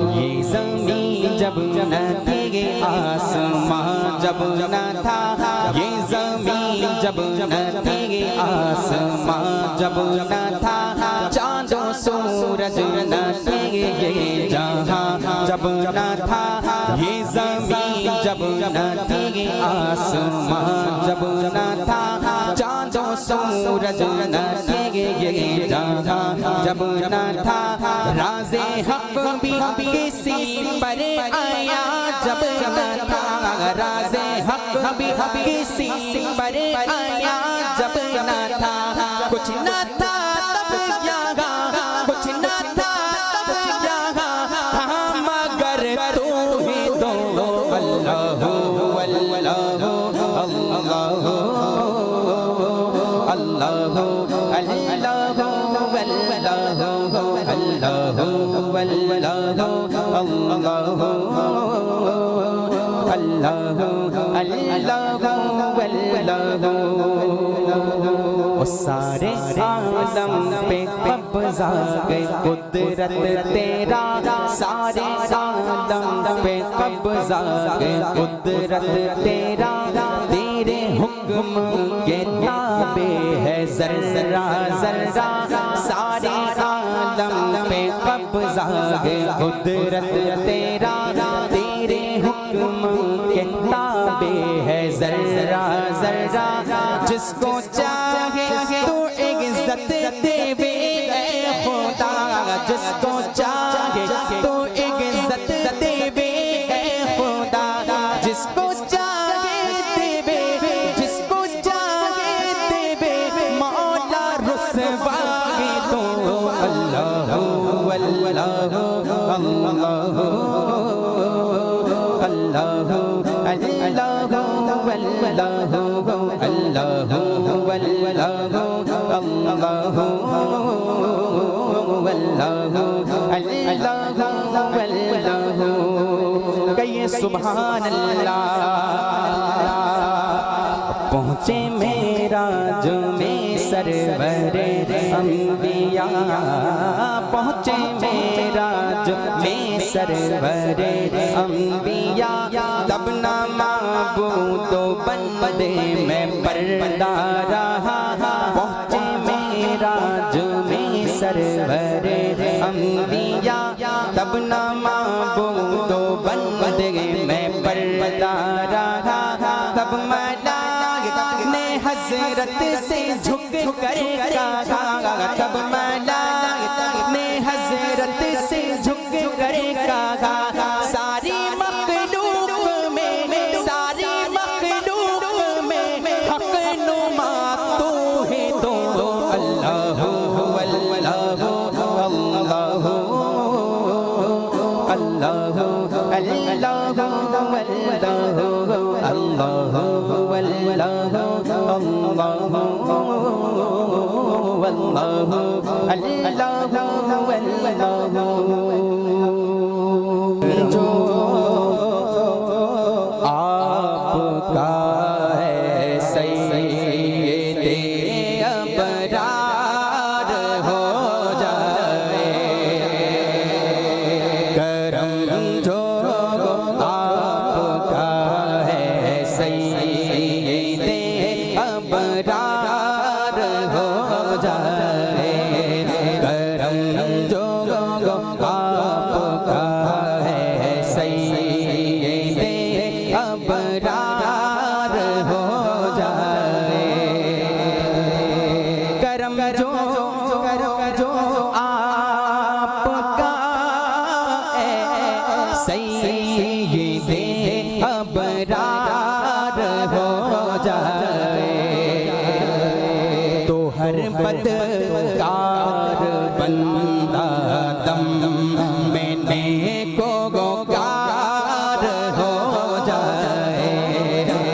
ये ज़मीन जब न थी आसमां जब न था, ये ज़मीन जब न थी आसमां जब न था, चाँदो सूरज न थे ये जहां जब न था, ये ज़मीन जब न थी आसमां जब न था, चाँदो सूरज न थे ये जहां जब न था, राज़े हक़ भी किसी पर आया जब न था, राज़े हक़ भी किसी पर आया जब न था, कुछ न था तब यहाँ, कुछ न था तब यहाँ, था मगर तू ही दो। अल्लाह अल्लाह अल्लाह अल्लाह सारे आलम पे कब्ज़ा है कुदरत तेरा, सारे आलम पे कब्ज़ा है कुदरत तेरा, तेरे हुक्म के ताबे है ज़र्रा ज़र्रा, सारे आलम पे कब्ज़ा है कुदरत तेरा, तेरे हुक्म के ताबे है ज़र्रा ज़र्रा, जिसको चाहे तू इज़्ज़त देवे खुदा, जिसको चाहे तू इज़्ज़त देवे खुदा, जिसको चाहे देवे, जिसको चाहे देवे मौला रुसवा तो। अल्लाह अल्लाह अल्लाह कहिए सुभान अल्लाह। पहुँचे मेराज में सरवरे अंबिया, पहुँचे मेराज में सरवरे अंबिया, तब ना माबूदो बंदे में पर्दा रहा, पहुँचे मेराज में सरवरे अंबिया, तब ना माबूदो बंदे में पर्दा रहा, तब मलाइका ने हजरत से झुक कर कहा, तब मलाइका ने हजरत से झुक कर कहा, सारी मखलूक में, सारी मखलूक में हक नुमा तू है तो। अल्लाह अल्लाह अल्लाह अल्लाह जो आपका है सैयदे अबरार हो जाए, करम जो आपका है सैयदे अबरार हो जाए। करम जो आपका है सैयदे अबरार हो जाए। करम जो आपका है सैयदे अबरार हो जाए। तो हर बदकार बंदा दम में नेकोकार हो जाए।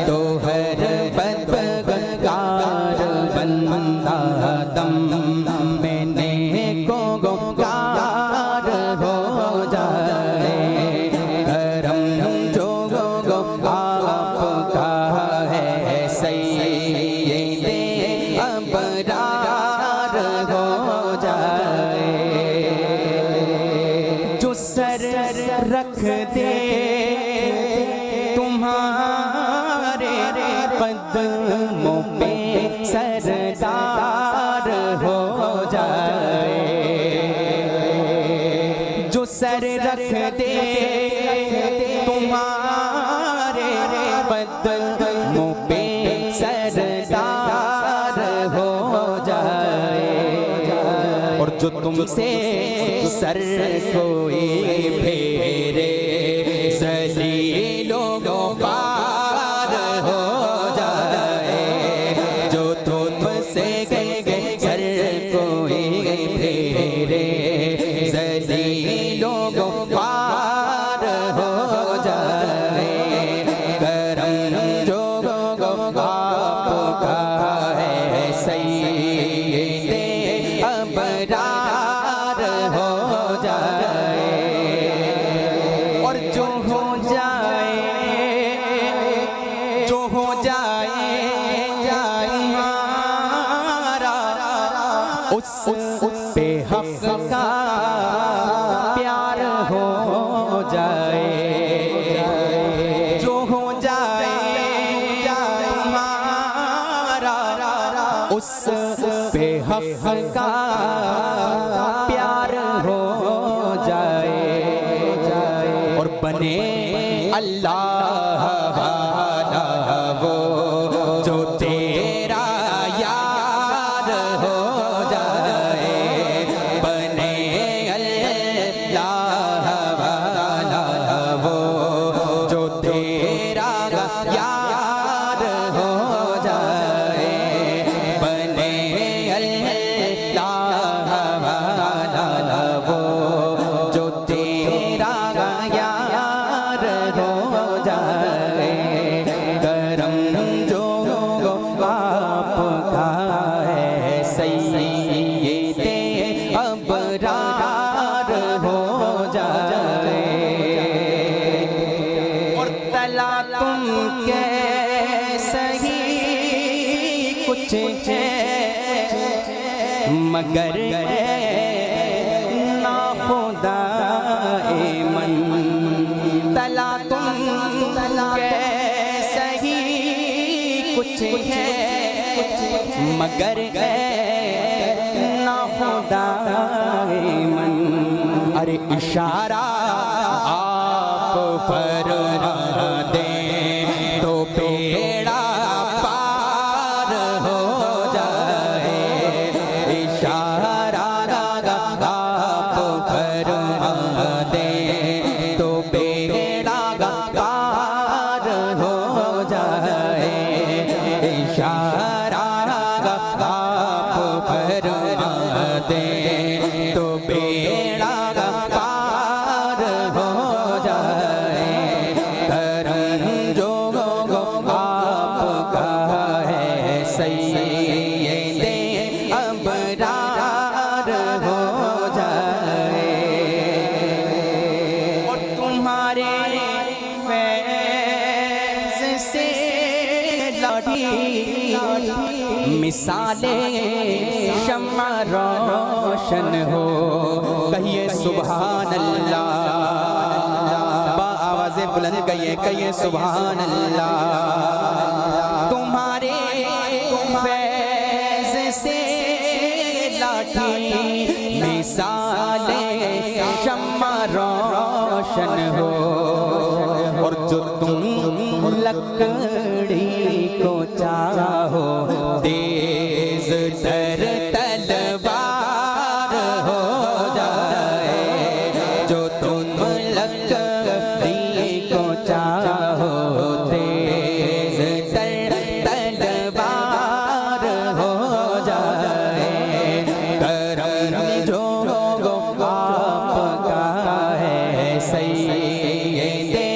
तो हर बदकार बंदा दम में नेकोकार हो जाए। करम जो आपका है सैयदे अबरार हो जाए। जो सर रख दे तुम्हारे कदमों पे सरदार हो जाए। जो सर रख दे तुम्हारे कदमों पे सरदार हो जाए। और जो तुमसे सर कोई फेरे ज़लीलों पार हो जाए। जो तुमसे सर कोई फेरे ज़लीलों पार हो जाए। करम जो आपका है सैयदे अबरार हो जाए। और जो हो जाए हमारा उस पे हक़ का प्यार हो जाए। जो हो जाए हमारा उस पे हक़ का प्यार हो जाए। और बने अल्लाह वाला वो जो तेरा यार हो जाए। बने अल्लाह वाला वो जो तेरा यार हो जाए। बने अल्लाह वाला वो जो तेरा यार हो जाए। करम जो आपका है सैयदे अबरार हो जाए। और तला तुम के सही कुछ है मगर ना खुदाए मन। तला तुम के सही कुछ है मगर ना खुदाए मन। अरे इशारा आप फरमा दें तो बेड़ा पार हो जाए। इशारा आप फरमा दें तो बेड़ा पार हो जाए। इशारा आप फरमा दें तो बेड़ा पार हो जाए। करम जो आपका है सैयदे अबरार हो जाए। और तुम्हारे फैज़ से लड़ी मिसाले शम्मा रोशन हो। कहिए सुभान अल्लाह, आवाज़ें बुलंद कहिए सुभान अल्लाह। तुम्हारे फैज़ से लाठी मिसाले शम्मा रोशन हो, और जो तुम लकड़ी को चाहो तेज तर तलवार हो जाए, जो तुम लकड़ी को चाहो तेज तर तलवार हो जाए। करम जो आपका है सैयदे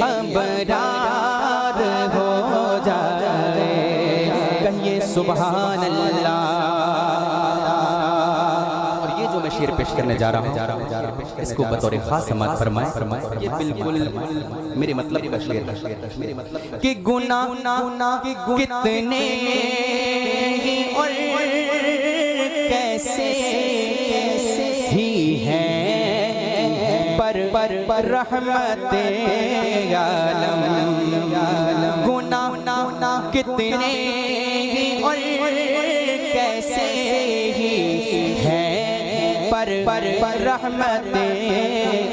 अबरार हो जाए। कहिए सुभान अल्लाह। और ये जो मैं शेर पेश करने जा रहा हूँ इसको बतौर खास समाज फरमाए, ये बिल्कुल मेरे मतलब का शेर है। मेरे मतलब कि गुनाह कितने ही और कैसे ही हैं, पर रहमते आलम। गुनाह कितने और कैसे ही हैं, पर रहमते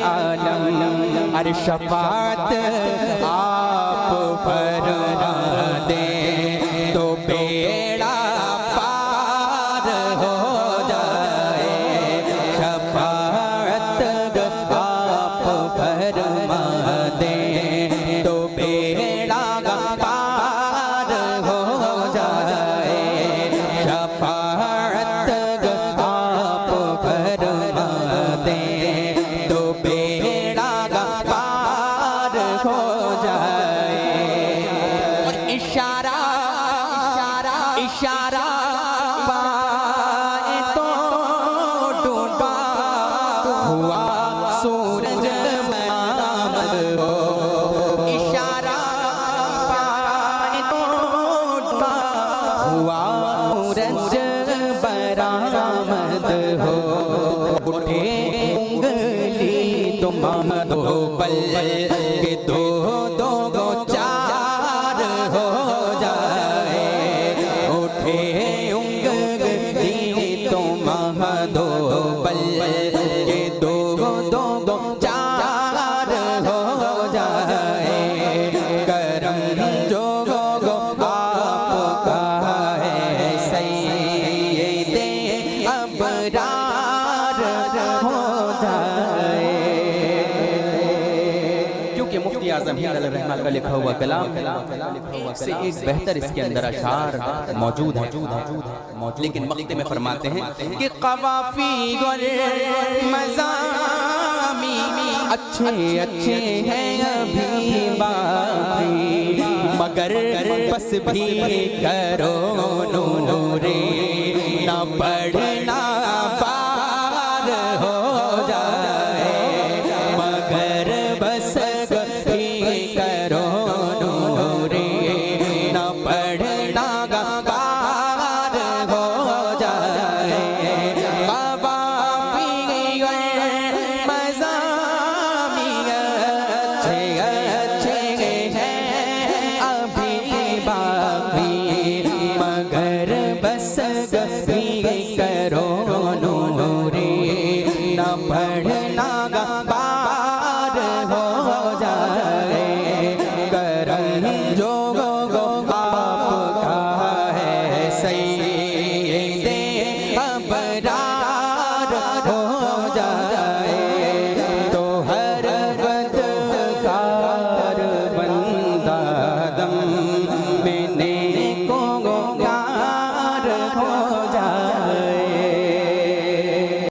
आलम। अरे शफाअत आप फरमा दे तो बेड़ा पार हो जाए। शफाअत आप फरमा दे तो बेड़ा पार हो जाए। शफाअत आप फरमा दे तो बेड़ा पार हो जाए। और इशारा पाए तो डूबा हुआ सूरज बरामद हो। इशारा पाए तो डूबा हुआ सूरज बरामद हो। उठे उंगली तुम दो पल के दो गो चार हो जाए। उठे उंगली तुम दो पल के दो गो चार हो जाए। करम जो आपका है सैयदे अबरार हो जाए। क्योंकि मुफ्ती आज़म हिंद रहमान का लिखा हुआ कलाम से एक बेहतर इसके अंदर अशार मौजूद है। लेकिन मक़ते में फरमाते हैं कि क़वाफ़ी और मज़ामी अच्छे हैं अभी बाकी, मगर बस भी करो नूरे ना पढ़ना पार हो जाए। मगर बस भी करो नूरे ना पढ़ना पार हो जाए। क़वाफ़ी और मज़ामी अच्छे हैं अभी बाकी, मगर बस भी करो नूरे ना पढ़ना पार हो जाए। करम जो आपका है सैयदे अबरार